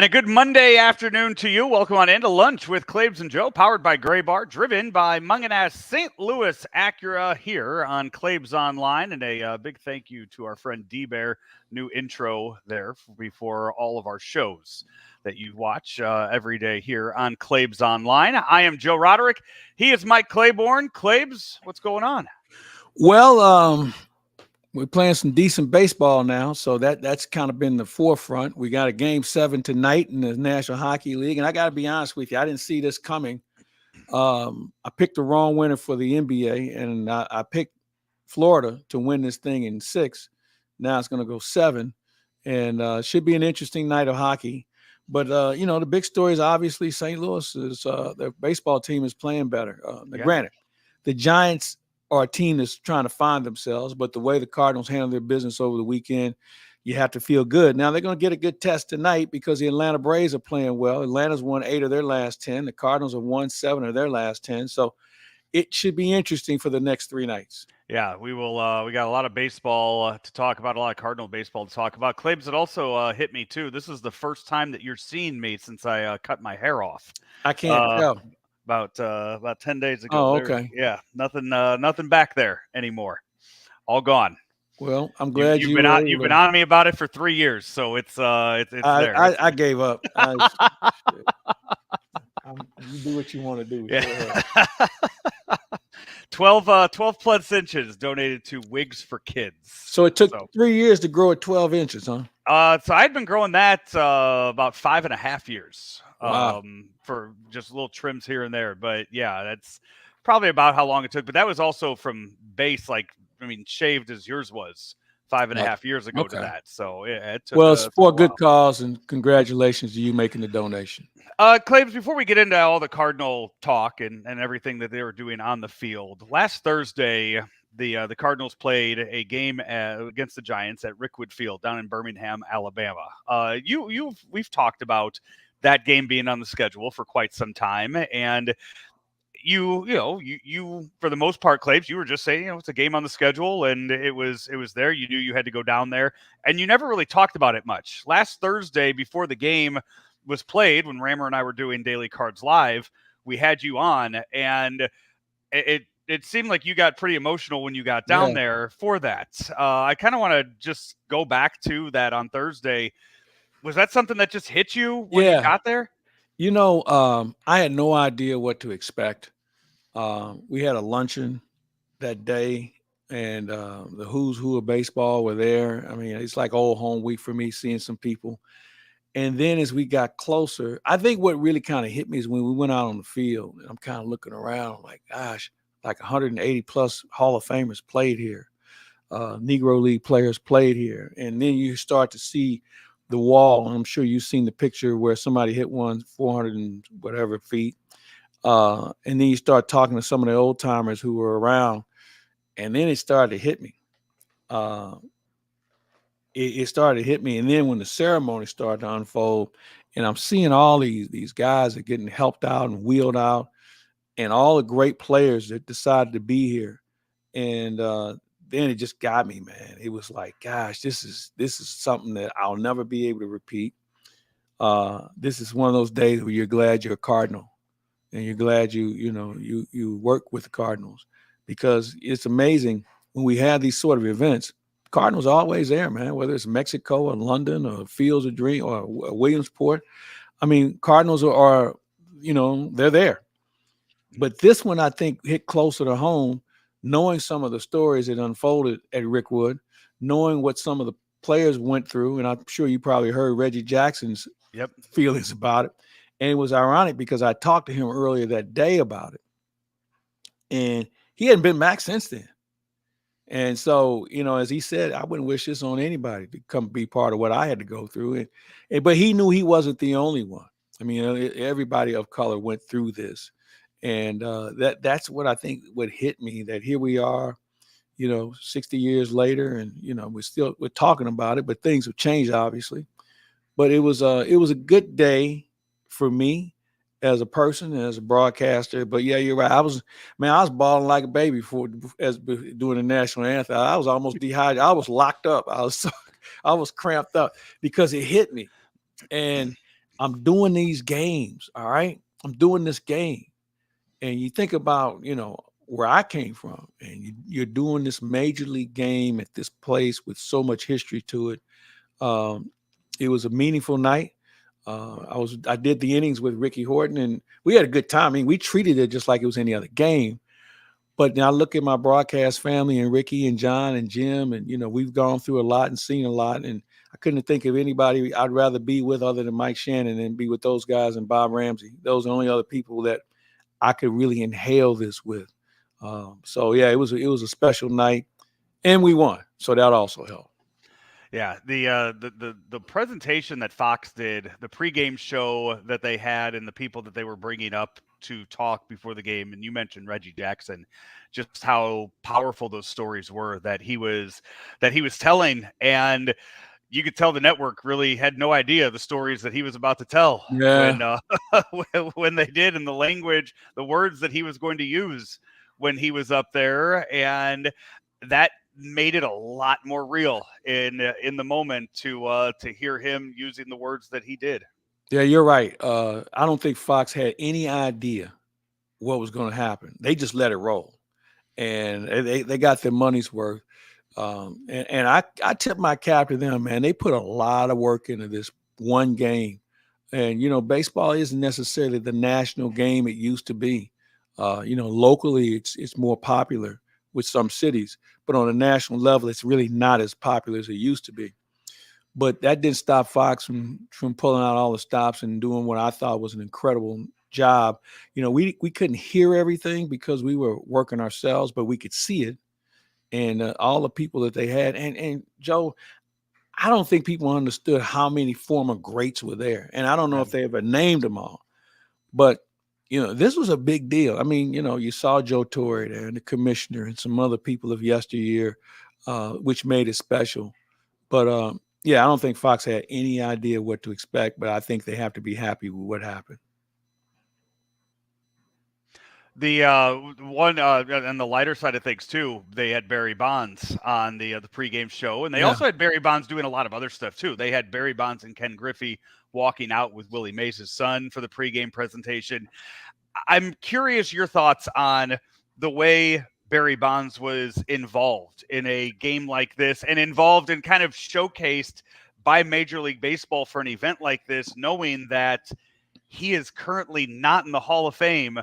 And a good Monday afternoon to you. Welcome on into Lunch with Claibs and Joe, powered by Gray Bar, driven by Munganass St. Louis Acura here on Claibs Online. And a big thank you to our friend D-Bear, new intro there before all of our shows that you watch every day here on Claibs Online. I am Joe Roderick. He is Mike Claiborne. Claibs, what's going on? Well, we're playing some decent baseball now, so that's kind of been the forefront. We got a Game 7 tonight in the National Hockey League, and I got to be honest with you, I didn't see this coming. I picked the wrong winner for the NBA, and I picked Florida to win this thing in 6. Now it's going to go 7, and should be an interesting night of hockey. But, the big story is obviously St. Louis is their baseball team is playing better. Granted, the Giants are a team that's trying to find themselves, but the way the Cardinals handled their business over the weekend, you have to feel good. Now, they're going to get a good test tonight because the Atlanta Braves are playing well. Atlanta's won 8 of their last 10. The Cardinals have won 7 of their last 10. So it should be interesting for the next 3 nights. Yeah, we will. We got a lot of baseball to talk about, a lot of Cardinal baseball to talk about. Claibs, it also hit me, too. This is the first time that you're seeing me since I cut my hair off. I can't tell. About 10 days ago. Oh, okay. Nothing back there anymore. All gone. Well, I'm glad you've been on me about it for 3 years, so it's there. I gave up. You do what you want to do. Yeah. 12 plus inches donated to Wigs for Kids. So it took 3 years to grow at 12 inches, huh? So I'd been growing that about 5.5 years. Wow. For just little trims here and there. But yeah, that's probably about how long it took. But that was also from base, shaved as yours was 5.5 years ago to that. So yeah, it took. Well, it's for a good cause, and congratulations to you making the donation. Claims, before we get into all the Cardinal talk and everything that they were doing on the field, last Thursday, the Cardinals played a game against the Giants at Rickwood Field down in Birmingham, Alabama. We've talked about that game being on the schedule for quite some time, and you for the most part, Claibs, you were just saying, it's a game on the schedule, and it was there. You knew you had to go down there, and you never really talked about it much. Last Thursday, before the game was played, when Rammer and I were doing Daily Cards Live, we had you on, and it seemed like you got pretty emotional when you got down there for that. I kind of want to just go back to that on Thursday. Was that something that just hit you when you got there? I had no idea what to expect. We had a luncheon that day, and the who's who of baseball were there. I mean, it's like old home week for me, seeing some people. And then as we got closer, I think what really kind of hit me is when we went out on the field, and I'm kind of looking around, I'm like, gosh, like 180 plus Hall of Famers played here. Negro League players played here. And then you start to see the wall. I'm sure you've seen the picture where somebody hit one 400 and whatever feet. And then you start talking to some of the old timers who were around, and then it started to hit me. It started to hit me. And then when the ceremony started to unfold, and I'm seeing all these guys are getting helped out and wheeled out, and all the great players that decided to be here. And then it just got me, man. It was like, gosh, this is something that I'll never be able to repeat. This is one of those days where you're glad you're a Cardinal, and you're glad you work with the Cardinals, because it's amazing when we have these sort of events. Cardinals are always there, man, whether it's Mexico or London or Fields of Dream or Williamsport. I mean, Cardinals are they're there. But this one, I think, hit closer to home, knowing some of the stories that unfolded at Rickwood, knowing what some of the players went through. And I'm sure you probably heard Reggie Jackson's feelings about it. And it was ironic because I talked to him earlier that day about it. And he hadn't been back since then. And so, as he said, I wouldn't wish this on anybody to come be part of what I had to go through. But he knew he wasn't the only one. I mean, everybody of color went through this. And that's what I think would hit me, that here we are, 60 years later, and, we're talking about it, but things have changed, obviously. But it was a good day for me as a person and as a broadcaster. But yeah, you're right. I was bawling like a baby doing the national anthem. I was almost dehydrated. I was locked up. I was cramped up because it hit me. And I'm doing these games. All right. I'm doing this game. And you think about, where I came from, and you're doing this major league game at this place with so much history to it. Um, it was a meaningful night. I did the innings with Ricky Horton, and we had a good time. I mean, we treated it just like it was any other game. But now I look at my broadcast family and Ricky and John and Jim, and we've gone through a lot and seen a lot, and I couldn't think of anybody I'd rather be with other than Mike Shannon and be with those guys and Bob Ramsey. Those are the only other people that I could really inhale this with. So yeah, it was a special night, and we won, so that also helped. Yeah, the presentation that Fox did, the pregame show that they had, and the people that they were bringing up to talk before the game, and you mentioned Reggie Jackson, just how powerful those stories were that he was telling, and you could tell the network really had no idea the stories that he was about to tell Yeah, when they did, and the language, the words that he was going to use when he was up there, and that made it a lot more real in the moment to hear him using the words that he did. yeah, you're right. I don't think Fox had any idea what was going to happen. They just let it roll, and they got their money's worth. And I tip my cap to them, man. They put a lot of work into this one game. And baseball isn't necessarily the national game it used to be. Locally it's more popular with some cities, but on a national level, it's really not as popular as it used to be. But that didn't stop Fox from pulling out all the stops and doing what I thought was an incredible job. We couldn't hear everything because we were working ourselves, but we could see it, and all the people that they had. And Joe, I don't think people understood how many former greats were there, and I don't know if And they ever named them all. But this was a big deal. I mean, you saw Joe Torre there, and the commissioner, and some other people of yesteryear, which made it special. But yeah, I don't think Fox had any idea what to expect, but I think they have to be happy with what happened. the one on the lighter side of things too, they had Barry Bonds on the pregame show, and they Yeah. also had Barry Bonds doing a lot of other stuff too. They had Barry Bonds and Ken Griffey walking out with Willie Mays' son for the pregame presentation. I'm curious your thoughts on the way Barry Bonds was involved in a game like this, and involved and kind of showcased by Major League Baseball for an event like this, knowing that he is currently not in the Hall of Fame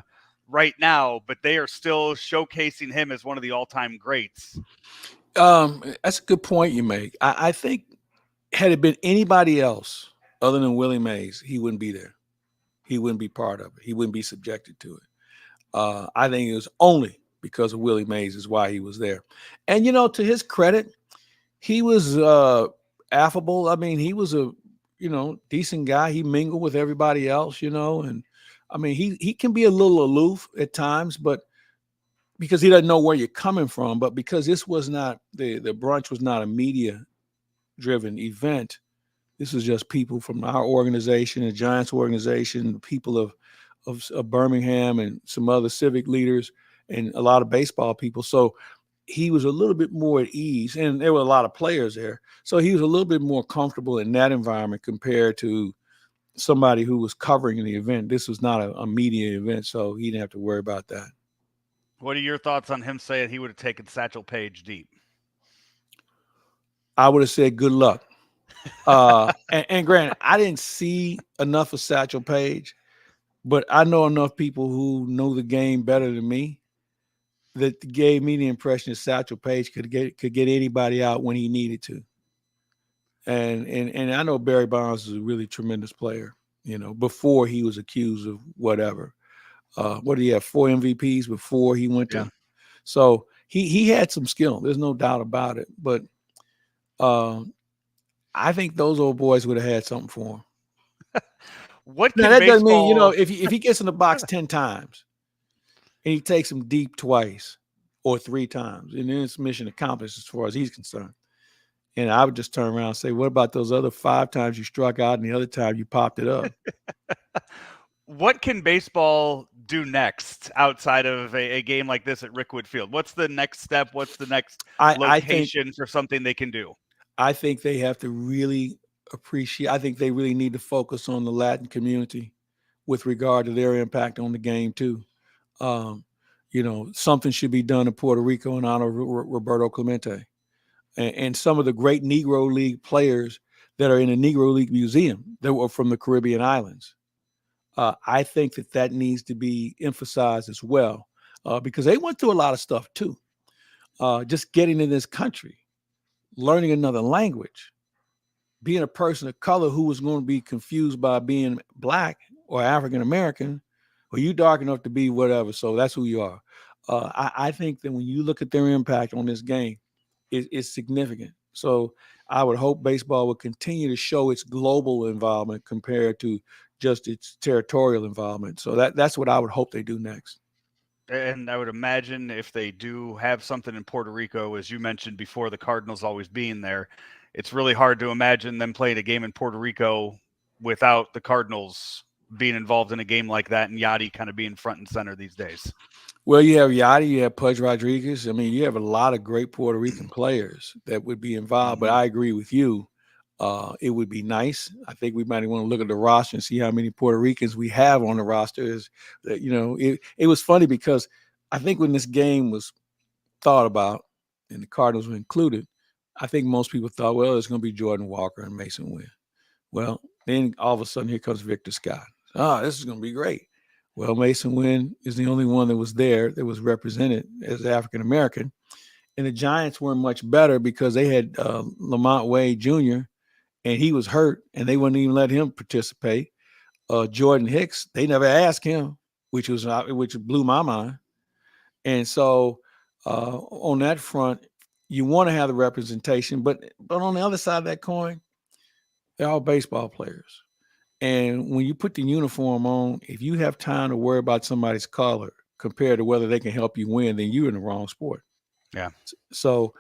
right now, but they are still showcasing him as one of the all-time greats. That's a good point you make. I think had it been anybody else other than Willie Mays, he wouldn't be there. He wouldn't be part of it. He wouldn't be subjected to it. I think it was only because of Willie Mays is why he was there. And to his credit, he was affable. I mean, he was a decent guy. He mingled with everybody else, and I mean, he can be a little aloof at times, but because he doesn't know where you're coming from. But because this was not the brunch was not a media driven event. This is just people from our organization, the Giants organization, people of Birmingham, and some other civic leaders, and a lot of baseball people. So he was a little bit more at ease, and there were a lot of players there. So he was a little bit more comfortable in that environment compared to somebody who was covering the event. This was not a media event, so he didn't have to worry about that. What are your thoughts on him saying he would have taken Satchel Paige deep? I would have said good luck. And granted, I didn't see enough of Satchel Paige, but I know enough people who know the game better than me that gave me the impression that Satchel Paige could get anybody out when he needed to. And I know Barry Bonds is a really tremendous player, before he was accused of whatever. What did he have? 4 MVPs before he went Yeah. to. So he had some skill. There's no doubt about it. But I think those old boys would have had something for him. What Now can that doesn't mean, baseball if he gets in the box 10 times and he takes him deep twice or 3 times, and then it's mission accomplished as far as he's concerned. And I would just turn around and say, what about those other 5 times you struck out and the other time you popped it up? what can baseball do next outside of a game like this at Rickwood Field? What's the next step? What's the next I think location for something they can do? I think they have to really appreciate. I think they really need to focus on the Latin community with regard to their impact on the game too. Um, something should be done in Puerto Rico in honor of Roberto Clemente and some of the great Negro League players that are in the Negro League Museum that were from the Caribbean islands. I think that needs to be emphasized as well because they went through a lot of stuff too. Just getting in this country, learning another language, being a person of color who was going to be confused by being black or African American, or you dark enough to be whatever. So that's who you are. I think that when you look at their impact on this game, it's significant. So I would hope baseball will continue to show its global involvement compared to just its territorial involvement. So that's what I would hope they do next. And I would imagine if they do have something in Puerto Rico, as you mentioned before, the Cardinals always being there, it's really hard to imagine them playing a game in Puerto Rico without the Cardinals being involved in a game like that and Yachty kind of being front and center these days. Well, you have Yachty, you have Pudge Rodriguez. I mean, you have a lot of great Puerto Rican players that would be involved, but I agree with you. It would be nice. I think we might want to look at the roster and see how many Puerto Ricans we have on the roster. It was funny because I think when this game was thought about and the Cardinals were included, I think most people thought, well, it's going to be Jordan Walker and Mason Wynn. Well, then all of a sudden here comes Victor Scott. This is going to be great. Well, Mason Wynn is the only one that was there that was represented as African-American. And the Giants weren't much better because they had Lamont Wade Jr., and he was hurt, and they wouldn't even let him participate. Jordan Hicks, they never asked him, which blew my mind. And so on that front, you want to have the representation, but on the other side of that coin, they're all baseball players. And when you put the uniform on, if you have time to worry about somebody's color compared to whether they can help you win, then you're in the wrong sport. Yeah. So,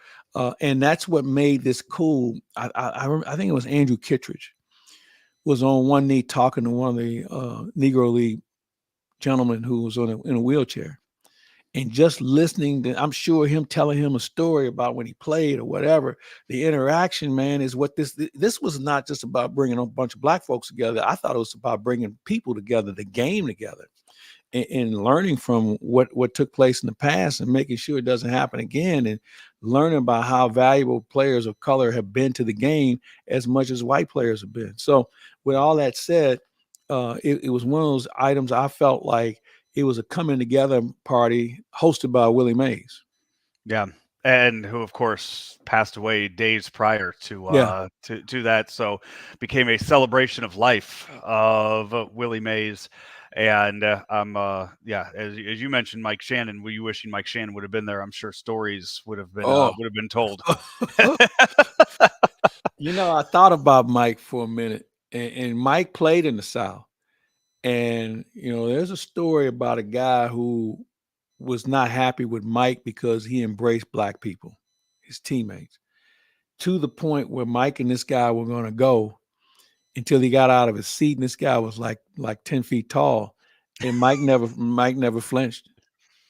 and that's what made this cool. I think it was Andrew Kittredge was on one knee talking to one of the Negro League gentlemen who was in a wheelchair. And just listening to, I'm sure him telling him a story about when he played or whatever, the interaction, man, is what this was not just about bringing a bunch of black folks together. I thought it was about bringing people together, the game together, and learning from what took place in the past and making sure it doesn't happen again, and learning about how valuable players of color have been to the game as much as white players have been. So with all that said, it was one of those items I felt like it was a coming together party hosted by Willie Mays. Yeah. And who, of course, passed away days prior to that. So became a celebration of life of Willie Mays. And as you mentioned, Mike Shannon, were you wishing Mike Shannon would have been there? I'm sure stories would have been told. I thought about Mike for a minute, and Mike played in the South. And, there's a story about a guy who was not happy with Mike because he embraced black people, his teammates, to the point where Mike and this guy were going to go until he got out of his seat. And this guy was like 10 feet tall. And Mike never flinched.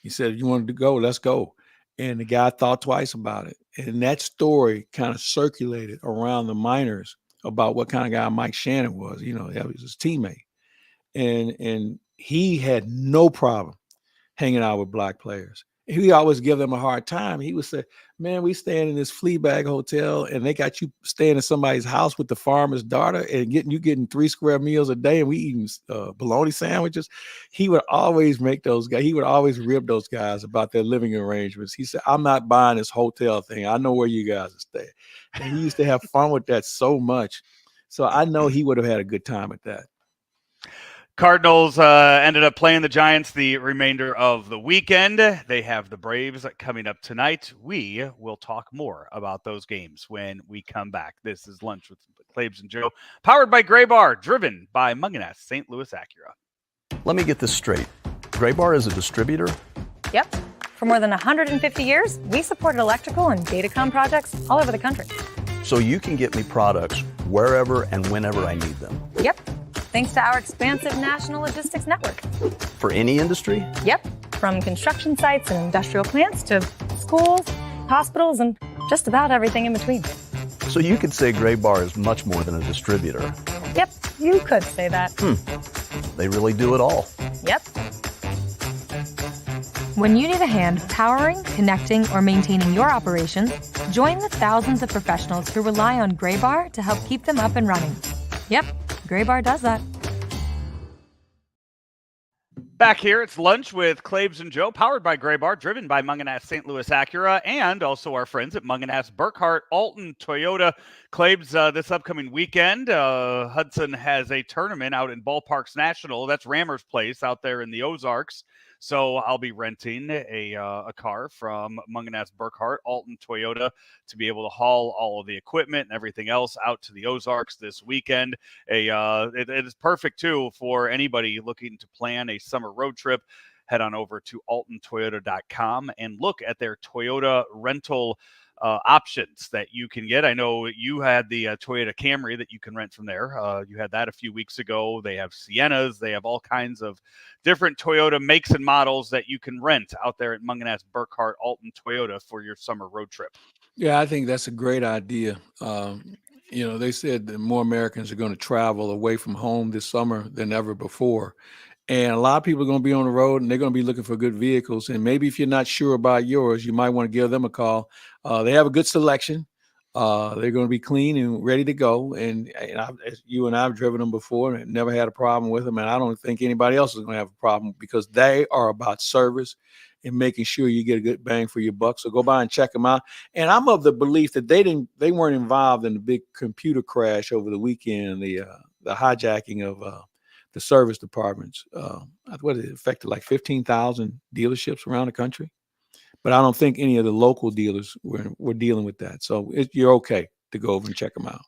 He said, "You wanted to go, let's go." And the guy thought twice about it. And that story kind of circulated around the minors about what kind of guy Mike Shannon was. That was his teammate. And he had no problem hanging out with black players. He always give them a hard time. He would say, "Man, we staying in this flea bag hotel and they got you staying in somebody's house with the farmer's daughter and getting 3 square meals a day and we eating bologna sandwiches." He would always make those guys, he would always rib those guys about their living arrangements. He said, "I'm not buying this hotel thing. I know where you guys are staying." And he used to have fun with that so much. So I know he would have had a good time at that. Cardinals ended up playing the Giants the remainder of the weekend. They have the Braves coming up tonight. We will talk more about those games when we come back. This is Lunch with Claibs and Joe, powered by Gray Bar, driven by Munganess St. Louis Acura. Let me get this straight. Gray Bar is a distributor? Yep. For more than 150 years, we supported electrical and datacom projects all over the country. So you can get me products wherever and whenever I need them? Yep. Thanks to our expansive national logistics network. For any industry? Yep. From construction sites and industrial plants to schools, hospitals, and just about everything in between. So you could say Gray Bar is much more than a distributor. Yep, you could say that. They really do it all. Yep. When you need a hand powering, connecting, or maintaining your operations, join the thousands of professionals who rely on Gray Bar to help keep them up and running. Yep, Gray Bar does that. Back here, it's lunch with Claibs and Joe, powered by Gray Bar, driven by Mungenast St. Louis Acura, and also our friends at Mungenast Burkhart Alton Toyota. Claibs, this upcoming weekend, Hudson has a tournament out in Ballparks National. That's Rammer's Place out there in the Ozarks. So I'll be renting a car from Mungenast Burkhart Alton Toyota to be able to haul all of the equipment and everything else out to the Ozarks this weekend. It is perfect, too, for anybody looking to plan a summer road trip. Head on over to altontoyota.com and look at their Toyota rental options that you can get. I know you had the Toyota Camry that you can rent from there. You had that a few weeks ago. They have Siennas. They have all kinds of different Toyota makes and models that you can rent out there at Mungenast Burkhart Alton Toyota for your summer road trip. Yeah, I think that's a great idea. They said that more Americans are going to travel away from home this summer than ever before. And a lot of people are going to be on the road and they're going to be looking for good vehicles. And maybe if you're not sure about yours, you might want to give them a call. They have a good selection. They're going to be clean and ready to go. And you and I have driven them before and never had a problem with them. And I don't think anybody else is going to have a problem because they are about service and making sure you get a good bang for your buck. So go by and check them out. And I'm of the belief that they weren't involved in the big computer crash over the weekend, the hijacking of the service departments. What it affected like 15,000 dealerships around the country. But I don't think any of the local dealers were dealing with that. So you're okay to go over and check them out.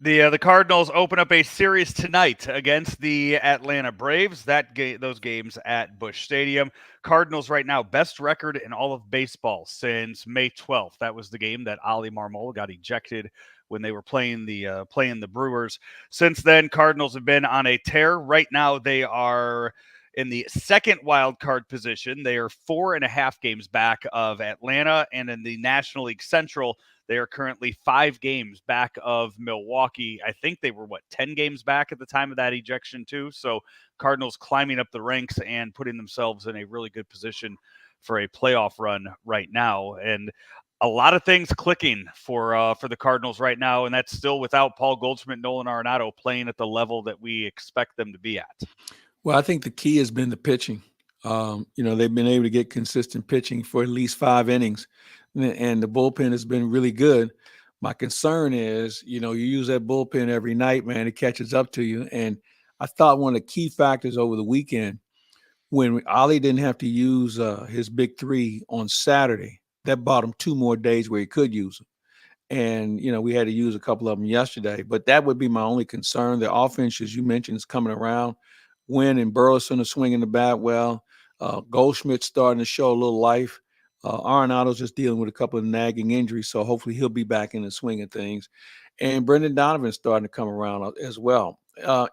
The Cardinals open up a series tonight against the Atlanta Braves. Those games at Busch Stadium. Cardinals right now best record in all of baseball since May 12th. That was the game that Ali Marmol got ejected when they were playing the Brewers. Since then, Cardinals have been on a tear. Right now, they are in the second wild card position. They are 4.5 games back of Atlanta, and in the National League Central, they are currently 5 games back of Milwaukee. I think they were 10 games back at the time of that ejection too. So Cardinals climbing up the ranks and putting themselves in a really good position for a playoff run right now. And a lot of things clicking for the Cardinals right now, and that's still without Paul Goldschmidt, Nolan Arenado playing at the level that we expect them to be at. Well, I think the key has been the pitching. They've been able to get consistent pitching for at least 5 innings, and the bullpen has been really good. My concern is, you use that bullpen every night, man, it catches up to you. And I thought one of the key factors over the weekend, when Ali didn't have to use his big 3 on Saturday, that bought him 2 more days where he could use them. And, we had to use a couple of them yesterday, but that would be my only concern. The offense, as you mentioned, is coming around. Wynn and Burleson are swinging the bat well. Goldschmidt's starting to show a little life. Arenado's just dealing with a couple of nagging injuries, so hopefully he'll be back in the swing of things. And Brendan Donovan's starting to come around as well.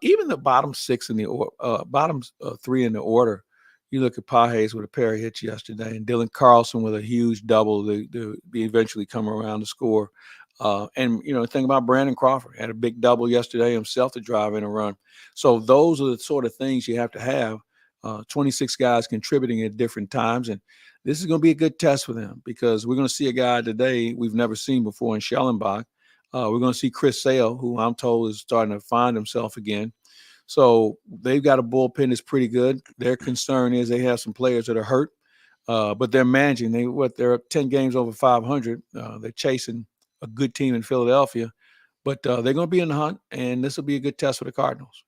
Even the bottom 6 in the bottom 3 in the order. You look at Pages with a pair of hits yesterday, and Dylan Carlson with a huge double to eventually come around to score. The thing about Brandon Crawford, had a big double yesterday himself to drive in a run. So those are the sort of things you have to have. 26 guys contributing at different times. And this is going to be a good test for them because we're going to see a guy today we've never seen before in Schellenbach. We're going to see Chris Sale, who I'm told is starting to find himself again. So they've got a bullpen that's pretty good. Their concern is they have some players that are hurt, but they're managing. They're 10 games over 500. They're chasing a good team in Philadelphia, but they're going to be in the hunt, and this will be a good test for the Cardinals.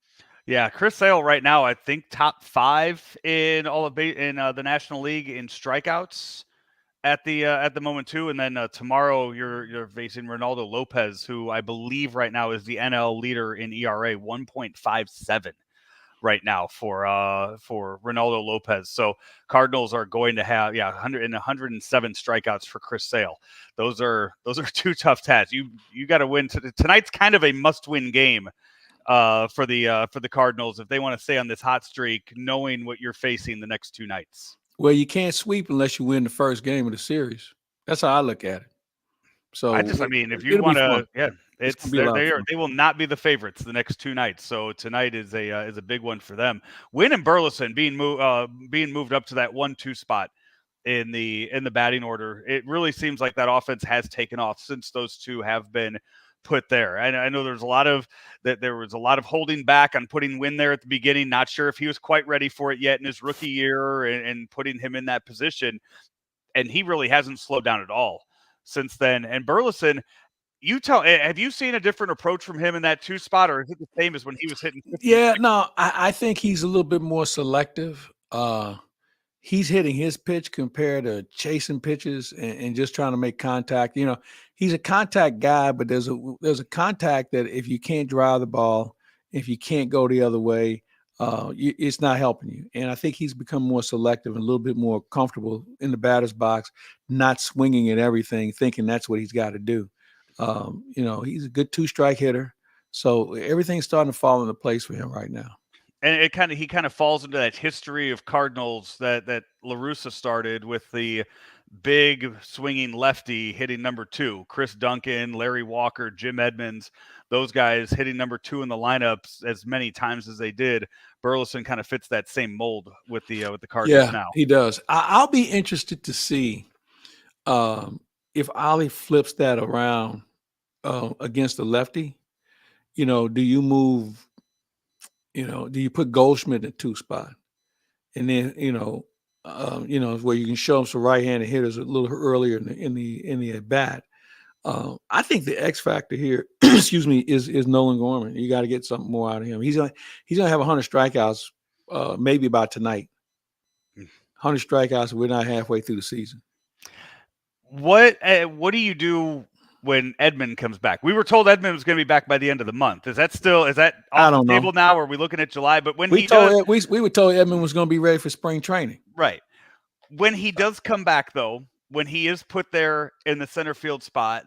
Yeah, Chris Sale right now, I think top 5 in all of the National League in strikeouts at the moment too. And then tomorrow you're facing Ronaldo Lopez, who I believe right now is the NL leader in ERA, 1.57 right now for Ronaldo Lopez. So Cardinals are going to have 107 strikeouts for Chris Sale. Those are 2 tough tasks. You got to win tonight's kind of a must-win game for the Cardinals if they want to stay on this hot streak, knowing what you're facing the next 2 nights. Well, you can't sweep unless you win the first game of the series. That's how I look at it. So I mean, if you it'll be want fun. to, It's gonna be a lot of fun. they will not be the favorites the next 2 nights. So tonight is a big one for them. Wynn and Burleson being moved up to that 1-2 spot in the batting order. It really seems like that offense has taken off since those two have been put there. I know there was a lot of holding back on putting Wynn there at the beginning. Not sure if he was quite ready for it yet in his rookie year, and putting him in that position. And he really hasn't slowed down at all since then. And Burleson, have you seen a different approach from him in that 2 spot, or is it the same as when he was hitting 50? Yeah, no, I think he's a little bit more selective. He's hitting his pitch compared to chasing pitches and just trying to make contact. He's a contact guy, but there's a contact that if you can't drive the ball, if you can't go the other way, it's not helping you. And I think he's become more selective and a little bit more comfortable in the batter's box, not swinging at everything, thinking that's what he's got to do. He's a good 2-strike hitter. So everything's starting to fall into place for him right now. And he kind of falls into that history of Cardinals that La Russa started with the big swinging lefty hitting number 2, Chris Duncan, Larry Walker, Jim Edmonds, those guys hitting number 2 in the lineups as many times as they did. Burleson kind of fits that same mold with the Cardinals now. He does. I'll be interested to see if Ollie flips that around against the lefty. Do you move? Do you put Goldschmidt in 2 spot, and then where you can show him some right-handed hitters a little earlier in the at bat. I think the X factor here, excuse me, is Nolan Gorman. You got to get something more out of him. He's gonna have 100 strikeouts, maybe by tonight. 100 strikeouts. We're not halfway through the season. What do you do when Edmund comes back? We were told Edmund was going to be back by the end of the month. Is that off the table now? Or are we looking at July? But when we were told Edmund was going to be ready for spring training. Right. When he does come back, though, when he is put there in the center field spot,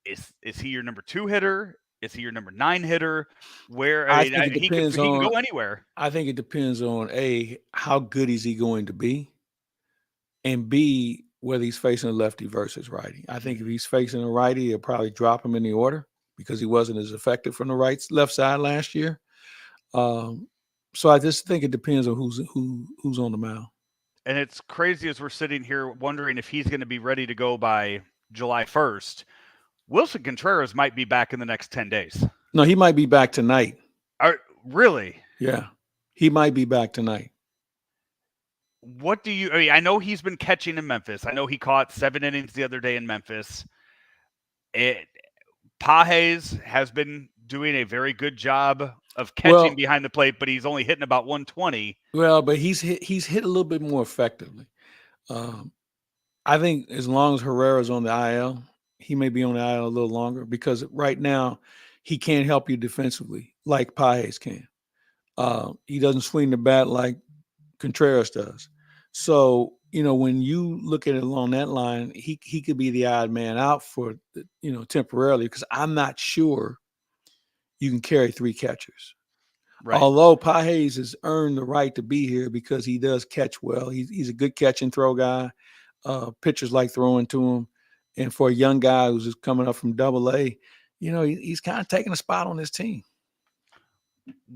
is he your number 2 hitter? Is he your number 9 hitter? He can go anywhere. I think it depends on A, how good is he going to be, and B, whether he's facing a lefty versus righty. I think if he's facing a righty, he'll probably drop him in the order because he wasn't as effective from the left side last year. So I just think it depends on who's on the mound. And it's crazy as we're sitting here wondering if he's going to be ready to go by July 1st. Wilson Contreras might be back in the next 10 days. No, he might be back tonight. Really? Yeah, he might be back tonight. I know he's been catching in Memphis. I know he caught 7 innings the other day in Memphis. Pages has been doing a very good job of catching behind the plate, but he's only hitting about 120. Well, but he's hit a little bit more effectively. I think as long as Herrera's on the IL, he may be on the IL a little longer because right now he can't help you defensively like Pages can. He doesn't swing the bat like Contreras does. So, when you look at it along that line, he could be the odd man out for, temporarily, because I'm not sure you can carry 3 catchers. Right. Although Pages has earned the right to be here because he does catch well. He's a good catch and throw guy. Pitchers like throwing to him. And for a young guy who's just coming up from AA, he's kind of taking a spot on this team.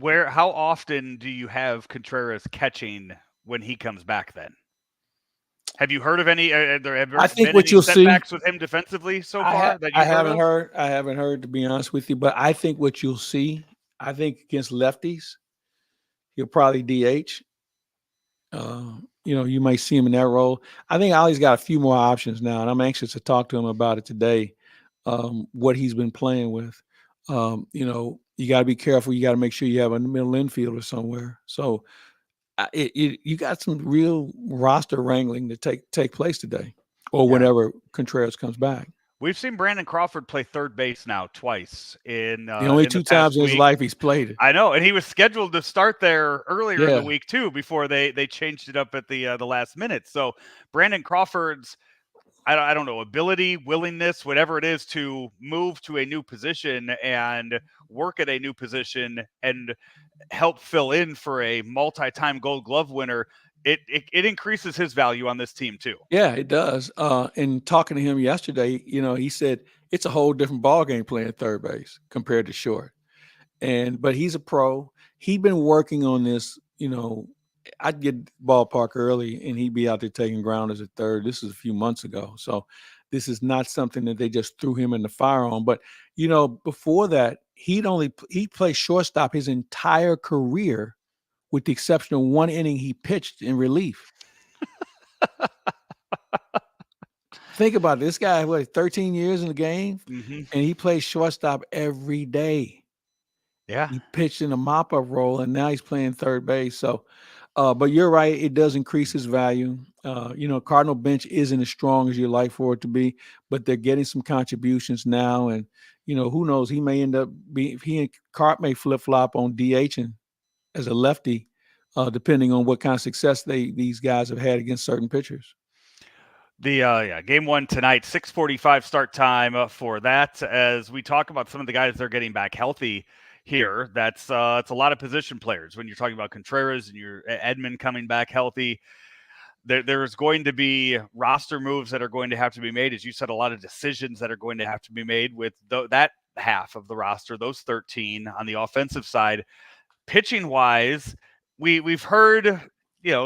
How often do you have Contreras catching when he comes back then? Have you heard of any? I think what you'll see setbacks with him defensively so far? I haven't heard, to be honest with you. But I think what you'll see, against lefties, he'll probably DH. You might see him in that role. I think Ollie's got a few more options now, and I'm anxious to talk to him about it today. What he's been playing with. You got to be careful. You got to make sure you have a middle infielder somewhere. So you got some real roster wrangling to take place today, or whenever Contreras comes back. We've seen Brandon Crawford play third base now twice in the only 2 times in his life he's played it. I know, and he was scheduled to start there earlier in the week too, before they changed it up at the last minute. So Brandon Crawford's, I don't know, ability, willingness, whatever it is, to move to a new position and work at a new position and help fill in for a multi-time Gold Glove winner it increases his value on this team too. Yeah, it does. And talking to him yesterday, he said it's a whole different ballgame playing third base compared to short. But he's a pro. He'd been working on this, I'd get ballpark early and he'd be out there taking grounders at third. This is a few months ago. So this is not something that they just threw him in the fire on. But, before that, he played shortstop his entire career with the exception of one inning he pitched in relief. Think about it. This guy, 13 years in the game, and he plays shortstop every day. Yeah. He pitched in a mop-up role, and now he's playing third base. So, but you're right. It does increase his value. Cardinal bench isn't as strong as you'd like for it to be, but they're getting some contributions now. And, who knows? He may end up he and Cart may flip-flop on DHing as a lefty, depending on what kind of success these guys have had against certain pitchers. The game one tonight, 6:45 start time for that. As we talk about some of the guys that are getting back healthy here, it's a lot of position players. When you're talking about Contreras and your Edman coming back healthy, there's going to be roster moves that are going to have to be made. As you said, a lot of decisions that are going to have to be made with that half of the roster, those 13 on the offensive side. Pitching wise, we've heard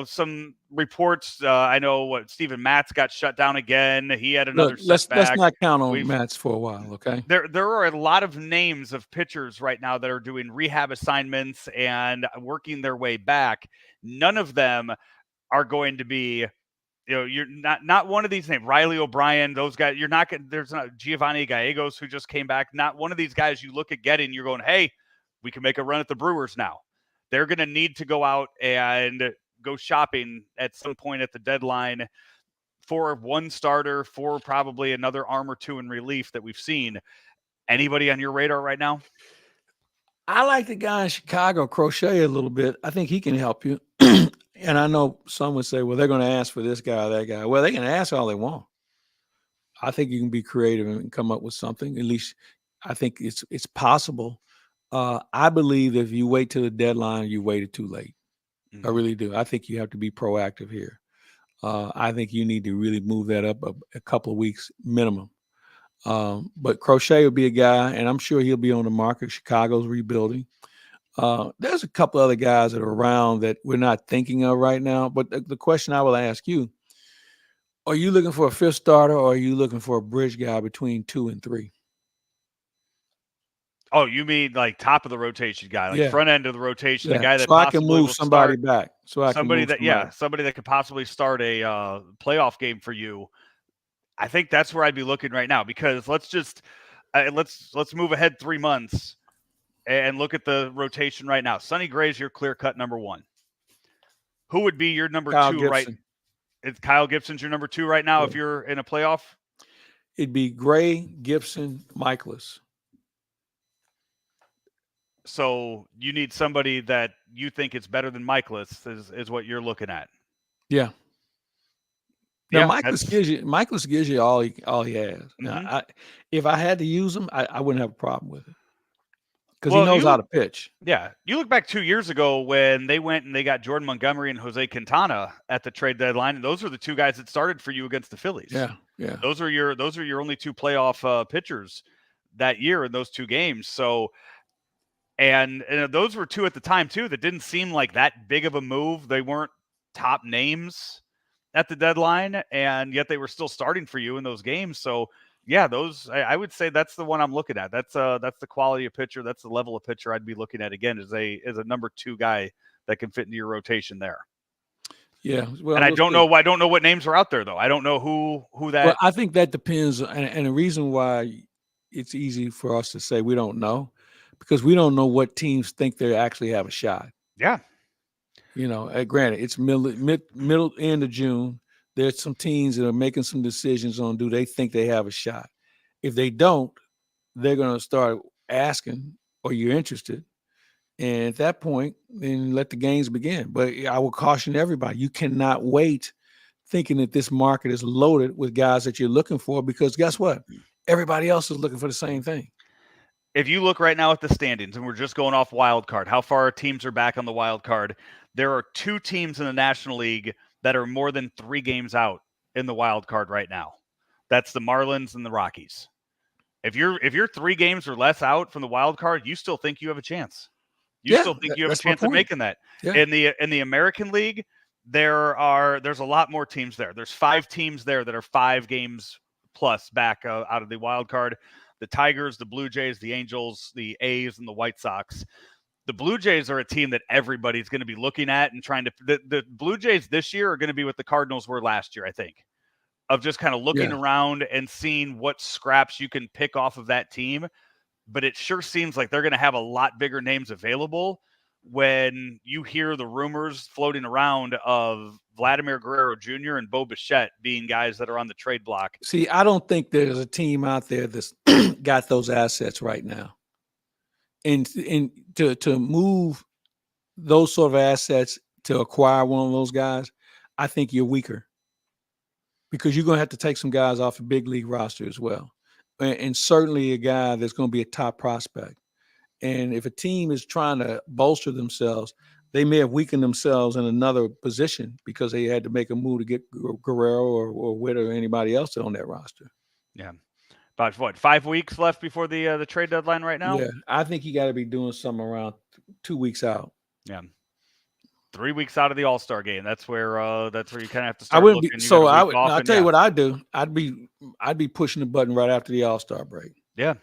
some reports. I know what Steven Matz got shut down again. He had another setback. Let's not count on Matz for a while, okay? There are a lot of names of pitchers right now that are doing rehab assignments and working their way back. None of them are going to be, you're not one of these names. Riley O'Brien, those guys. You're not going. There's not Giovanni Gallegos who just came back. Not one of these guys you look at getting. You're going, hey, we can make a run at the Brewers now. They're going to need to go out and go shopping at some point at the deadline for one starter, for probably another arm or two in relief that we've seen. Anybody on your radar right now? I like the guy in Chicago, Crochet, a little bit. I think he can help you. And I know some would say, well, they're going to ask for this guy or that guy. Well, they can ask all they want. I think you can be creative and come up with something. At least I think it's possible. I believe if you wait till the deadline, you waited too late. I really do. I think you have to be proactive here. I think you need to really move that up a couple of weeks minimum. But Crochet would be a guy, and I'm sure he'll be on the market. Chicago's rebuilding. There's a couple other guys that are around that we're not thinking of right now. But the question I will ask you, are you looking for a fifth starter or are you looking for a bridge guy between 2 and 3? Oh, you mean like top of the rotation guy, like front end of the rotation, the guy that I can move somebody back. Somebody that could possibly start a playoff game for you. I think that's where I'd be looking right now, because let's move ahead 3 months and look at the rotation right now. Sonny Gray's your clear-cut number 1. Who would be your number Kyle 2 Gibson. right? It's Kyle Gibson's your number 2 right now if you're in a playoff? It'd be Gray, Gibson, Michaelis. So you need somebody that you think is better than Michaelis is what you're looking at. Yeah. Now, Michaelis gives you all he has. Now, if I had to use him, I wouldn't have a problem with it, because he knows how to pitch. Yeah. You look back 2 years ago when they went and they got Jordan Montgomery and Jose Quintana at the trade deadline, and those were the 2 guys that started for you against the Phillies. Yeah. Those are your only 2 playoff pitchers that year in those 2 games. So, and those were 2 at the time too that didn't seem like that big of a move. They weren't top names at the deadline, and yet they were still starting for you in those games. So yeah, those, I would say that's the one I'm looking at. That's the quality of pitcher. That's the level of pitcher I'd be looking at again as a number 2 guy that can fit into your rotation there. Yeah. Well, and I don't know what names are out there though. I don't know who that. Well, I think that depends. And the reason why it's easy for us to say we don't know, because we don't know what teams think they actually have a shot. Yeah. Granted, it's middle end of June. There's some teams that are making some decisions on, do they think they have a shot? If they don't, they're going to start asking, are you interested? And at that point, then let the games begin. But I will caution everybody, you cannot wait thinking that this market is loaded with guys that you're looking for, because guess what? Everybody else is looking for the same thing. If you look right now at the standings, and we're just going off wild card, how far teams are back on the wild card, there are 2 teams in the National League that are more than 3 games out in the wild card right now. That's the Marlins and the Rockies. If you're 3 games or less out from the wild card, you still think you have a chance. You still think you have a chance of making that. Yeah. In the American League, there's a lot more teams there. There's 5 teams there that are 5 games plus back out of the wild card. The Tigers, the Blue Jays, the Angels, the A's, and the White Sox. The Blue Jays are a team that everybody's going to be looking at and trying to – the Blue Jays this year are going to be what the Cardinals were last year, I think, of just kind of looking around and seeing what scraps you can pick off of that team. But it sure seems like they're going to have a lot bigger names available when you hear the rumors floating around of Vladimir Guerrero Jr. and Bo Bichette being guys that are on the trade block. See, I don't think there's a team out there that's got those assets right now. And to move those sort of assets to acquire one of those guys, I think you're weaker because you're going to have to take some guys off the big league roster as well. And certainly a guy that's going to be a top prospect. And if a team is trying to bolster themselves, they may have weakened themselves in another position because they had to make a move to get Guerrero or Witt or anybody else on that roster. Yeah. About what, 5 weeks left before the trade deadline right now? Yeah, I think you got to be doing something around 2 weeks out. Yeah, 3 weeks out of the All-Star game. That's where you kind of have to start. I wouldn't looking. be. So I'll tell you yeah. what I do. I'd be pushing the button right after the All-Star break. Yeah,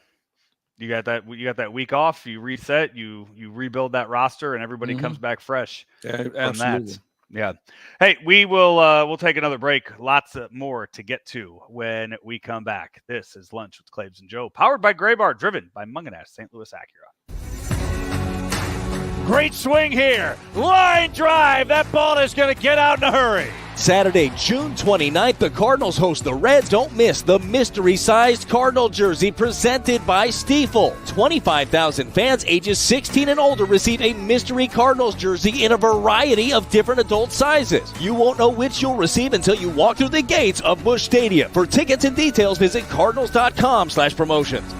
you got that week off. You reset. You rebuild that roster, and everybody comes back fresh. Yeah, from absolutely. that. Yeah. Hey, we'll take another break. Lots more to get to when we come back. This is Lunch with Claibs and Joe, powered by Gray Bar, driven by Munganast St. Louis Acura. Great swing here. Line drive. That ball is going to get out in a hurry. Saturday, June 29th, the Cardinals host the Reds. Don't miss the mystery-sized Cardinal jersey presented by Stiefel. 25,000 fans ages 16 and older receive a mystery Cardinals jersey in a variety of different adult sizes. You won't know which you'll receive until you walk through the gates of Busch Stadium. For tickets and details, visit cardinals.com/promotions.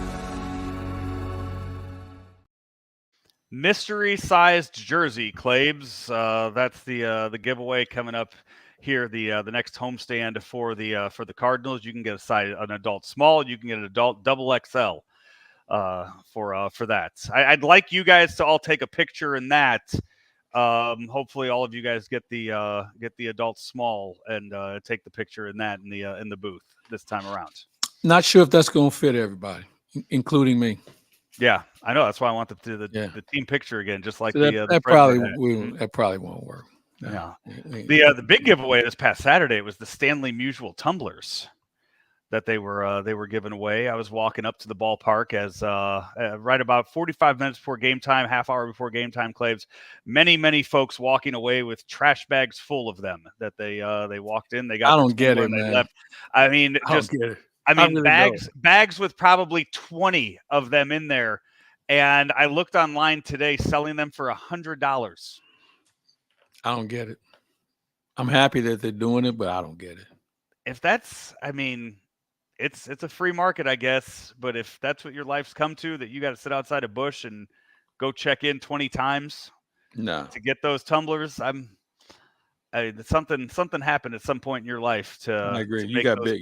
Mystery-sized jersey, Claibs. That's the giveaway coming up here. The next homestand for the Cardinals. You can get an adult small. You can get an adult double XL for that. I'd like you guys to all take a picture in that. Hopefully, all of you guys get the adult small and take the picture in that in the booth this time around. Not sure if that's going to fit everybody, including me. Yeah, I know. That's why I want the team picture again, just like so that probably won't work. No. Yeah. The big giveaway this past Saturday was the Stanley Mutual tumblers that they were giving away. I was walking up to the ballpark as right about 45 minutes before game time, half hour before game time, Claibs. Many folks walking away with trash bags full of them that they walked in. They got. I don't get it, man. Left. I mean, bags with probably 20 of them in there. And I looked online today, selling them for $100. I don't get it. I'm happy that they're doing it, but I don't get it. If that's, I mean, it's a free market, I guess. But if that's what your life's come to, that you got to sit outside a Busch and go check in 20 times to get those tumblers, something happened at some point in your life to. I agree. You got big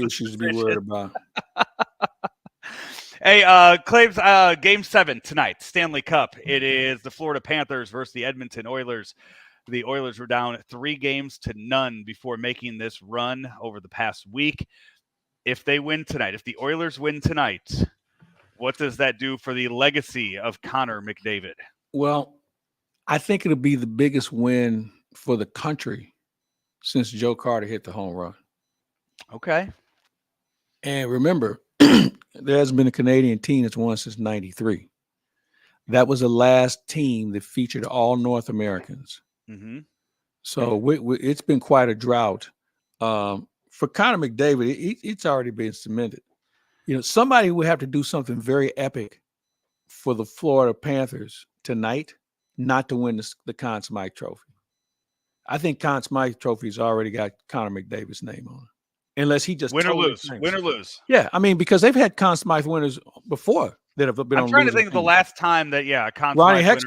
issues to be worried about. Hey, Claibs, Game 7 tonight, Stanley Cup. It is the Florida Panthers versus the Edmonton Oilers. The Oilers were down 3-0 before making this run over the past week. If they win tonight, if the Oilers win tonight, what does that do for the legacy of Connor McDavid? Well, I think it'll be the biggest win for the country since Joe Carter hit the home run. Okay. And remember, there hasn't been a Canadian team that's won since 93. That was the last team that featured all North Americans. Mm-hmm. So it's been quite a drought. For Connor McDavid, it's already been cemented. You know, somebody would have to do something very epic for the Florida Panthers tonight not to win the Conn Smythe Trophy. I think Conn Smythe Trophy's already got Connor McDavid's name on it. Unless he just win or lose. Yeah, I mean, because they've had Conn Smythe winners before that have been I'm on trying to losing think of the teams. last time that, a Conn Ronnie Smythe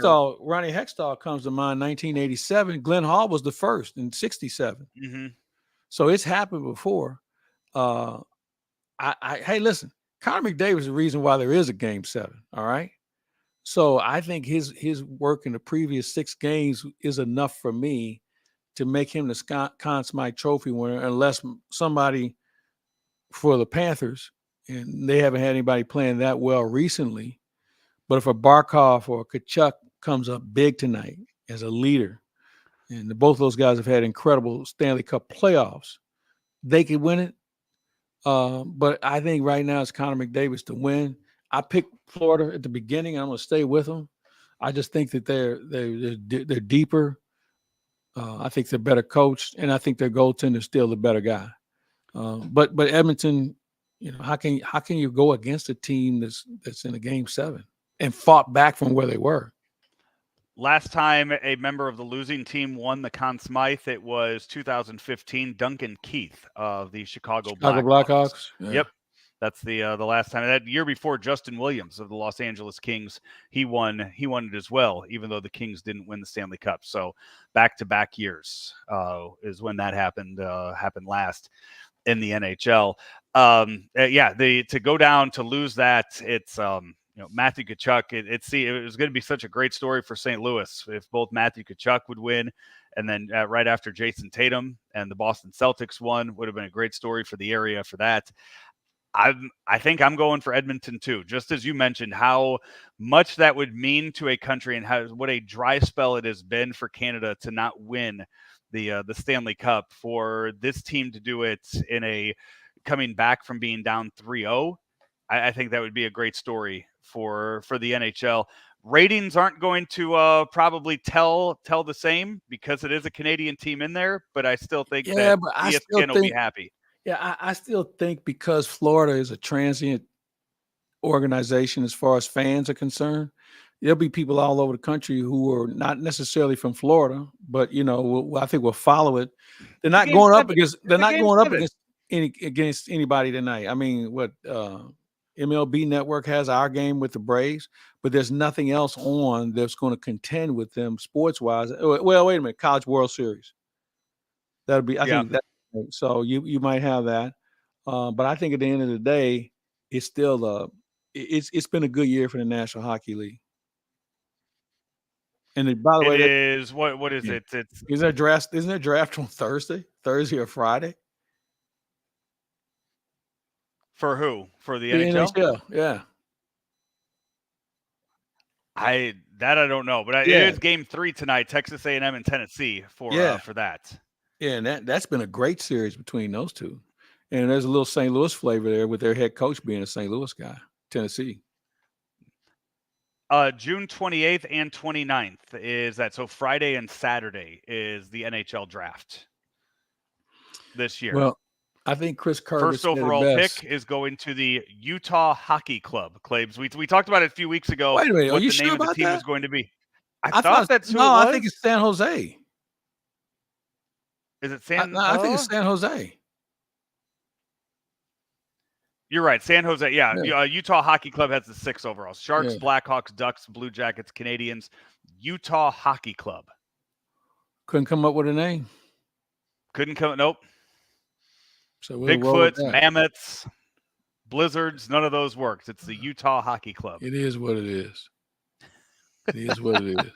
winner. Hextall comes to mind, 1987. Glenn Hall was the first in 67. Mm-hmm. So it's happened before. Hey, listen, Connor McDavid is the reason why there is a Game 7, all right? So I think his work in the previous 6 games is enough for me to make him the Conn Smythe Trophy winner, unless somebody for the Panthers, and they haven't had anybody playing that well recently, but if a Barkov or a Tkachuk comes up big tonight as a leader, and both those guys have had incredible Stanley Cup playoffs, they could win it. But I think right now it's Connor McDavid to win. I picked Florida at the beginning. I'm going to stay with them. I just think that they're deeper. I think they're better coached, and I think their goaltender is still the better guy. But Edmonton, how can you go against a team that's in a Game 7 and fought back from where they were? Last time a member of the losing team won the Conn Smythe, it was 2015. Duncan Keith of the Chicago Blackhawks. Yeah. Yep, that's the last time. That year before, Justin Williams of the Los Angeles Kings, he won it as well, even though the Kings didn't win the Stanley Cup. So back-to-back years is when that happened last in the NHL. To go down to lose that, it's Matthew Tkachuk, it was going to be such a great story for St. Louis if both Matthew Tkachuk would win, and then right after Jason Tatum and the Boston Celtics won, would have been a great story for the area for that. I think I'm going for Edmonton too, just as you mentioned how much that would mean to a country and what a dry spell it has been for Canada to not win the Stanley Cup. For this team to do it in coming back from being down 3-0, I think that would be a great story for the NHL. Ratings aren't going to probably tell the same because it is a Canadian team in there, but I still think that ESPN will be happy. Yeah, I still think because Florida is a transient organization as far as fans are concerned, there'll be people all over the country who are not necessarily from Florida, but I think we'll follow it. They're not going up against anybody tonight. I mean, what MLB Network has our game with the Braves, but there's nothing else on that's going to contend with them sports-wise. Well, wait a minute, College World Series. That'll be, I think that. So you might have that, but I think at the end of the day, it's still it's been a good year for the National Hockey League. And by the way, what is it? Isn't there draft on Thursday or Friday? For who? For the NHL? NHL, yeah. I don't know, but it is Game 3 tonight, Texas A&M and Tennessee for that. Yeah, and that's been a great series between those two. And there's a little St. Louis flavor there with their head coach being a St. Louis guy, Tennessee. June 28th and 29th is that. So Friday and Saturday is the NHL draft this year. Well, I think Chris Kerr first overall pick is going to the Utah Hockey Club. Claibs. We talked about it a few weeks ago. Wait a minute, what are you the sure name of about the team that? was going to be. I thought that's who it was. No, I think it's San Jose. Is it San? I think it's San Jose. You're right, San Jose. Yeah. Utah Hockey Club has the 6 overall. Sharks, Blackhawks, Ducks, Blue Jackets, Canadians. Utah Hockey Club. Couldn't come up with a name. Nope. So we'll Bigfoots, Mammoths, Blizzards. None of those works. It's the Utah Hockey Club. It is what it is. It is what it is.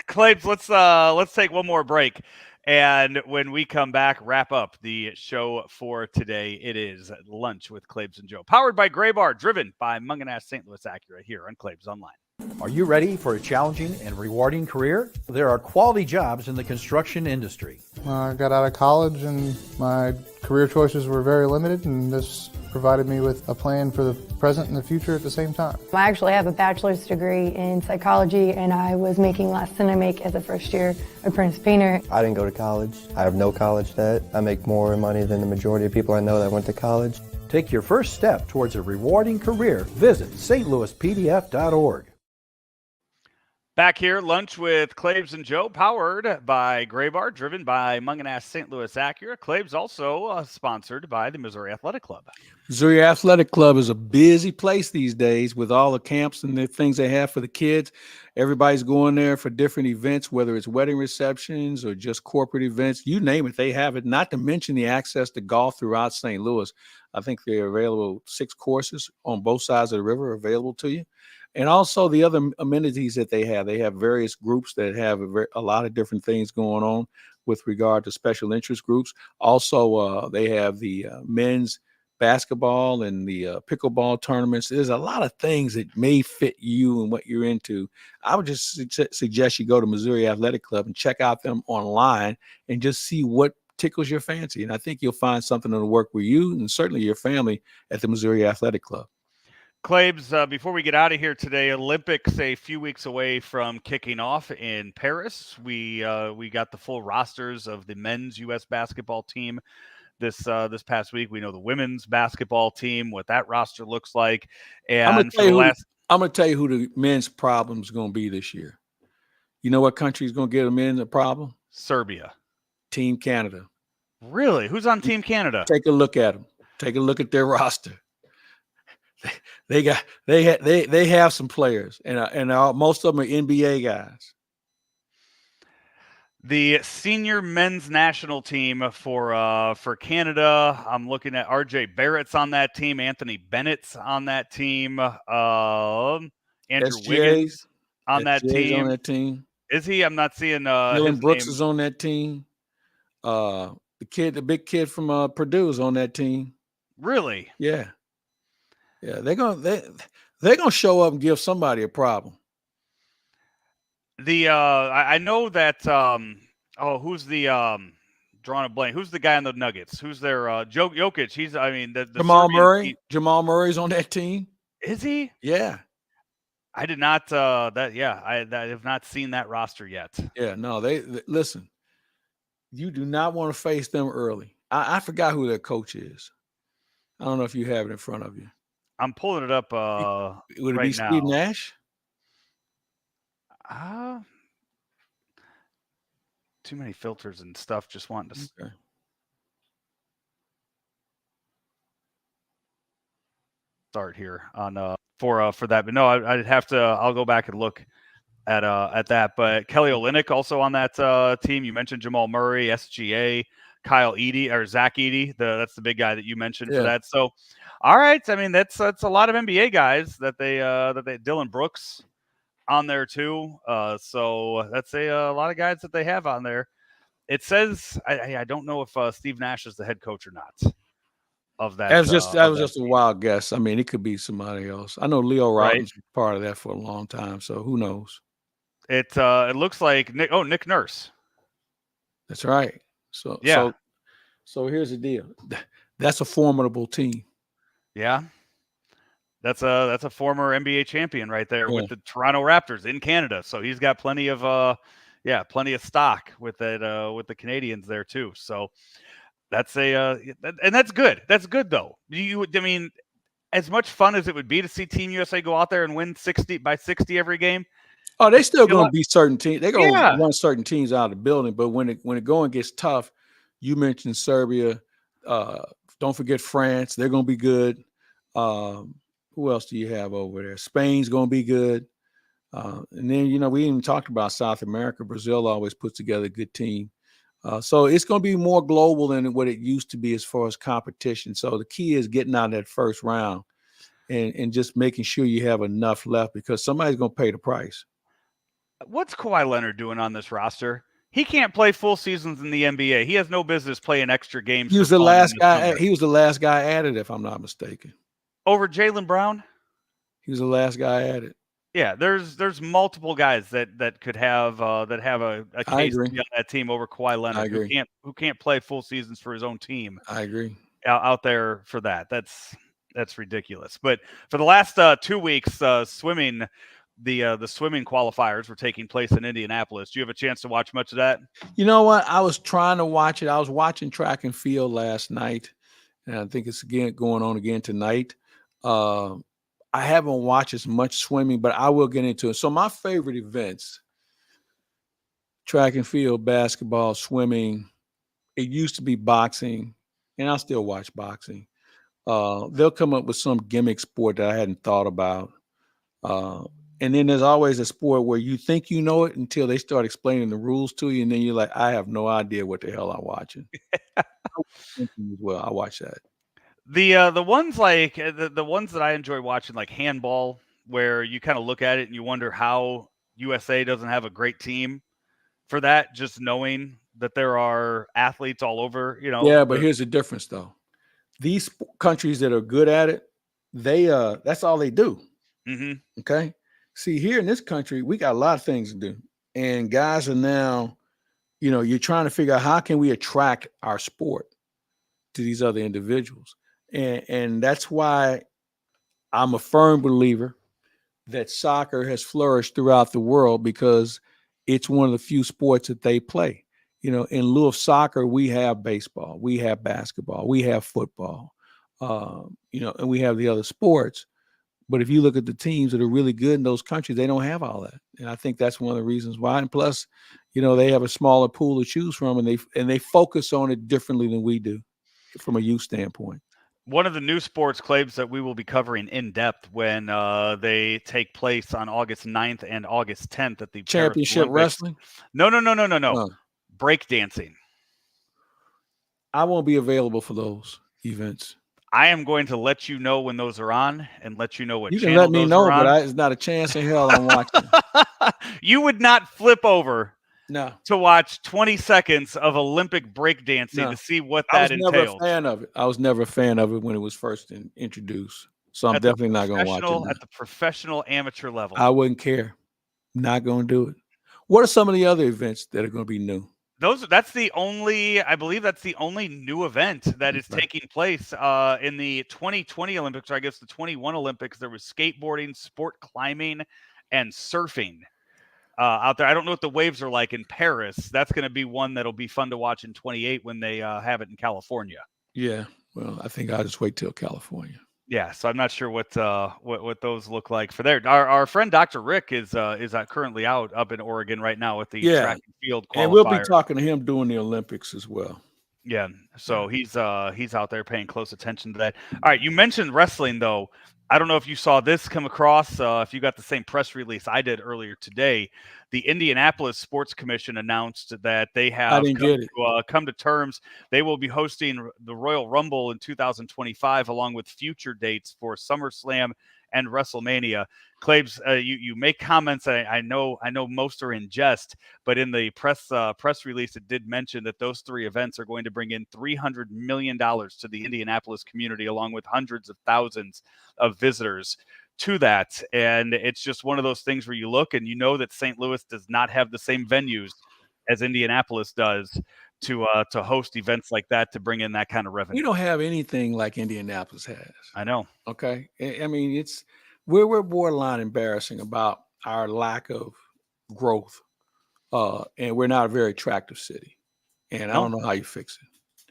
Claibs, let's take one more break, and when we come back, wrap up the show for today. It is Lunch with Claibs and Joe, powered by Gray Bar, driven by Munganast St. Louis Acura here on Claibs Online. Are you ready for a challenging and rewarding career? There are quality jobs in the construction industry. I got out of college and my career choices were very limited, and this provided me with a plan for the present and the future at the same time. I actually have a bachelor's degree in psychology, and I was making less than I make as a first-year apprentice painter. I didn't go to college. I have no college debt. I make more money than the majority of people I know that went to college. Take your first step towards a rewarding career. Visit stlouispdf.org. Back here, lunch with Claibs and Joe, powered by Gray Bar, driven by Munganass St. Louis Acura. Claibs also sponsored by the Missouri Athletic Club. Missouri Athletic Club is a busy place these days with all the camps and the things they have for the kids. Everybody's going there for different events, whether it's wedding receptions or just corporate events. You name it, they have it. Not to mention the access to golf throughout St. Louis. I think they're available 6 courses on both sides of the river available to you. And also the other amenities that they have. They have various groups that have a lot of different things going on with regard to special interest groups. Also, they have the men's basketball and the pickleball tournaments. There's a lot of things that may fit you and what you're into. I would just suggest you go to Missouri Athletic Club and check out them online and just see what tickles your fancy. And I think you'll find something that'll work with you and certainly your family at the Missouri Athletic Club. Claibs, before we get out of here today, Olympics a few weeks away from kicking off in Paris. We got the full rosters of the men's U.S. basketball team this past week. We know the women's basketball team, what that roster looks like. And I'm going to tell you who the men's problem is going to be this year. You know what country is going to get them in a problem? Serbia. Team Canada. Really? Who's on Team Canada? Take a look at them. Take a look at their roster. They have some players, and most of them are NBA guys. The senior men's national team for Canada. I'm looking at RJ Barrett's on that team. Anthony Bennett's on that team. Andrew Wiggins on that team. On that team. Is he? I'm not seeing. Dylan Brooks is on that team. The big kid from Purdue is on that team. Really? Yeah. Yeah, they're gonna show up and give somebody a problem. I know that. Who's the drawing a blank? Who's the guy on the Nuggets? Who's their Jokic? He's. I mean, the Jamal Serbian Murray. Jamal Murray's on that team. Is he? Yeah. I did not. I have not seen that roster yet. Yeah. No. They listen. You do not want to face them early. I forgot who their coach is. I don't know if you have it in front of you. I'm pulling it up would it right be Steve Nash? Too many filters and stuff. Just wanting to start here on for that. But no, I'd have to. I'll go back and look at that. But Kelly Olynyk also on that team. You mentioned Jamal Murray, SGA, Kyle Edey or Zach Edey. That's the big guy that you mentioned for that. So. All right. I mean, that's a lot of NBA guys that they Dylan Brooks on there too. So that's a lot of guys that they have on there. It says I don't know if Steve Nash is the head coach or not of that. That was just a wild guess. I mean, it could be somebody else. I know Leo Rollins was part of that for a long time, so who knows? It looks like Nick Nurse. That's right. So here's the deal. That's a formidable team. Yeah, that's a former NBA champion right there with the Toronto Raptors in Canada. So he's got plenty of stock with the Canadians there too. So that's and that's good. That's good though. I mean, as much fun as it would be to see Team USA go out there and win 60 every game. Oh, they still going to be certain teams. They're going to run certain teams out of the building. But when it going gets tough, you mentioned Serbia. Don't forget France. They're going to be good. Who else do you have over there? Spain's going to be good. And then, we even talked about South America. Brazil always puts together a good team. So it's going to be more global than what it used to be as far as competition. So the key is getting out of that first round and just making sure you have enough left because somebody's going to pay the price. What's Kawhi Leonard doing on this roster? He can't play full seasons in the NBA. He has no business playing extra games. He was the last guy. He was the last guy added, if I'm not mistaken. Over Jaylen Brown? He was the last guy added. Yeah, there's multiple guys that could have a case to be on that team over Kawhi Leonard who can't play full seasons for his own team. I agree. Out there for that. That's ridiculous. But for the last 2 weeks, swimming. The swimming qualifiers were taking place in Indianapolis. Do you have a chance to watch much of that? You know what? I was trying to watch it. I was watching track and field last night, and I think it's going on again tonight. I haven't watched as much swimming, but I will get into it. So my favorite events, track and field, basketball, swimming. It used to be boxing, and I still watch boxing. They'll come up with some gimmick sport that I hadn't thought about. And then there's always a sport where you think you know it until they start explaining the rules to you, and then you're like, I have no idea what the hell I'm watching. As well, I watch that. The ones like the ones that I enjoy watching, like handball, where you kind of look at it and you wonder how USA doesn't have a great team for that, just knowing that there are athletes all over, Yeah, but here's the difference though. These countries that are good at it, they that's all they do. Mm-hmm. Okay. See, here in this country, we got a lot of things to do. And guys are now, you're trying to figure out how can we attract our sport to these other individuals. And that's why I'm a firm believer that soccer has flourished throughout the world, because it's one of the few sports that they play. In lieu of soccer, we have baseball, we have basketball, we have football, and we have the other sports. But if you look at the teams that are really good in those countries, they don't have all that. And I think that's one of the reasons why. And plus, they have a smaller pool to choose from, and they focus on it differently than we do from a youth standpoint. One of the new sports, Claibs, that we will be covering in depth when they take place on August 9th and August 10th at the Championship wrestling? No. Breakdancing. I won't be available for those events. I am going to let you know when those are on and let you know what you channel can let me those know, are on. but it's not a chance in hell I'm watching. You would not flip over no to watch 20 seconds of Olympic breakdancing to see what that entails. I was never a fan of it. I was never a fan of it when it was first introduced. So I'm definitely not going to watch it. At the professional amateur level. I wouldn't care. Not going to do it. What are some of the other events that are going to be new? I believe that's the only new event that is taking place in the 2020 Olympics, or I guess the 21 Olympics. There was skateboarding, sport climbing, and surfing out there. I don't know what the waves are like in Paris. That's going to be one that'll be fun to watch in 28 when they have it in California. Yeah, well, I think I'll just wait till California. Yeah, so I'm not sure what those look like for there. Our friend Dr. Rick is currently up in Oregon right now with the track and field qualifier. And we'll be talking to him during the Olympics as well. Yeah, so he's out there paying close attention to that. All right, you mentioned wrestling though. I don't know if you saw this come across, if you got the same press release I did earlier today. The Indianapolis Sports Commission announced that they have come to terms. They will be hosting the Royal Rumble in 2025, along with future dates for SummerSlam and WrestleMania. Claibs, you make comments. I know most are in jest, but in the press release, it did mention that those three events are going to bring in $300 million to the Indianapolis community, along with hundreds of thousands of visitors to that. And it's just one of those things where you look and you know that St. Louis does not have the same venues as Indianapolis does to host events like that, to bring in that kind of revenue. We don't have anything like Indianapolis has. I know. Okay. I mean, we're borderline embarrassing about our lack of growth. And we're not a very attractive city. And I don't know how you fix it.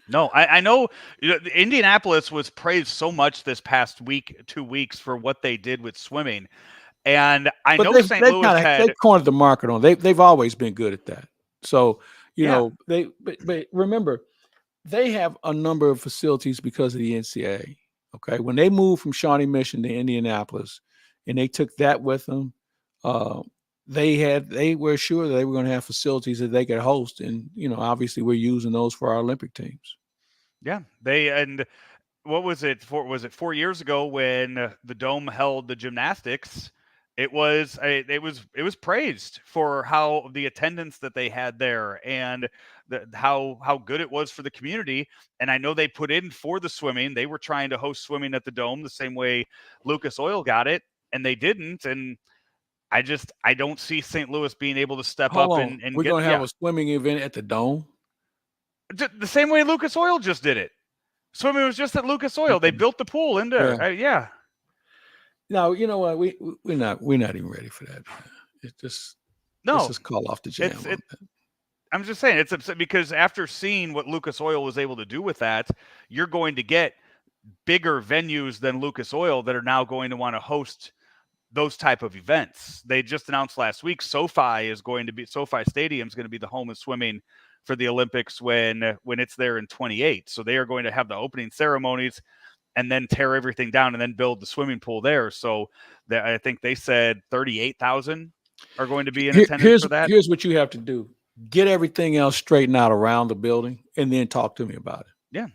No, I know, Indianapolis was praised so much this past 2 weeks for what they did with swimming. And I know St. Louis they've cornered the market on. They've always been good at that. So, but remember, they have a number of facilities because of the NCAA. Okay. When they moved from Shawnee Mission to Indianapolis and they took that with them, they were sure that they were going to have facilities that they could host. And, obviously we're using those for our Olympic teams. Yeah. What was it? Was it 4 years ago when the Dome held the gymnastics? It was praised for how the attendance that they had there and how good it was for the community. And I know they put in for the swimming. They were trying to host swimming at the Dome the same way Lucas Oil got it, and they didn't. And I don't see St. Louis being able to step up and we're going to have a swimming event at the Dome. The same way Lucas Oil just did it. Swimming was just at Lucas Oil. They built the pool in there. Yeah. No, you know what? We're not even ready for that. It's just let's just call off the jam. I'm just saying it's upset because after seeing what Lucas Oil was able to do with that, you're going to get bigger venues than Lucas Oil that are now going to want to host those type of events. They just announced last week SoFi Stadium is going to be the home of swimming for the Olympics when it's there in 28. So they are going to have the opening ceremonies and then tear everything down and then build the swimming pool there. So I think they said 38,000 are going to be in attendance for that. Here's what you have to do. Get everything else straightened out around the building and then talk to me about it. Yeah.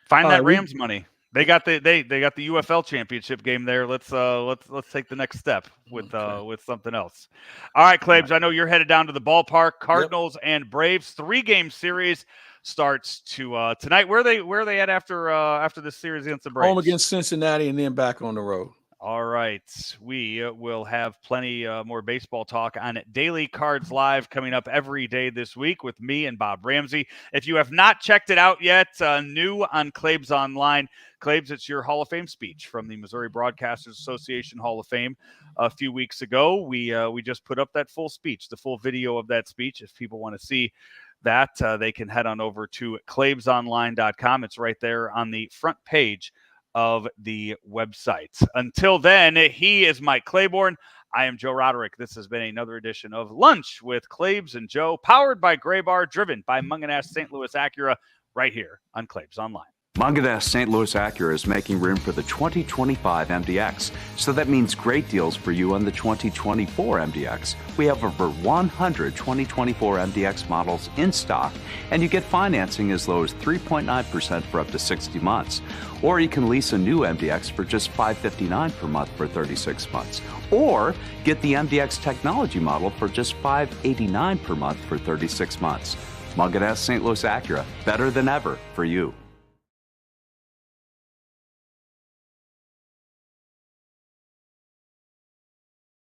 Find that Rams money. They got the UFL championship game there. Let's take the next step with something else. All right, Claibs, I know you're headed down to the ballpark. Cardinals and Braves 3-game series starts to tonight. Where are they at after this series against the Braves? Home against Cincinnati and then back on the road. All right. We will have plenty more baseball talk on Daily Cards Live coming up every day this week with me and Bob Ramsey. If you have not checked it out yet, new on Claibs Online. Claibs, it's your Hall of Fame speech from the Missouri Broadcasters Association Hall of Fame a few weeks ago. We just put up that full speech, the full video of that speech. If people want to see that, they can head on over to claibsonline.com. It's right there on the front page of the website. Until then, he is Mike Claiborne. I am Joe Roderick. This has been another edition of Lunch with Claibs and Joe, powered by Graybar, driven by Munganast St. Louis Acura, right here on Claibs Online. Munganast St. Louis Acura is making room for the 2025 MDX, so that means great deals for you on the 2024 MDX. We have over 100 2024 MDX models in stock, and you get financing as low as 3.9% for up to 60 months. Or you can lease a new MDX for just $559 per month for 36 months. Or get the MDX technology model for just $589 per month for 36 months. Munganast St. Louis Acura, better than ever for you.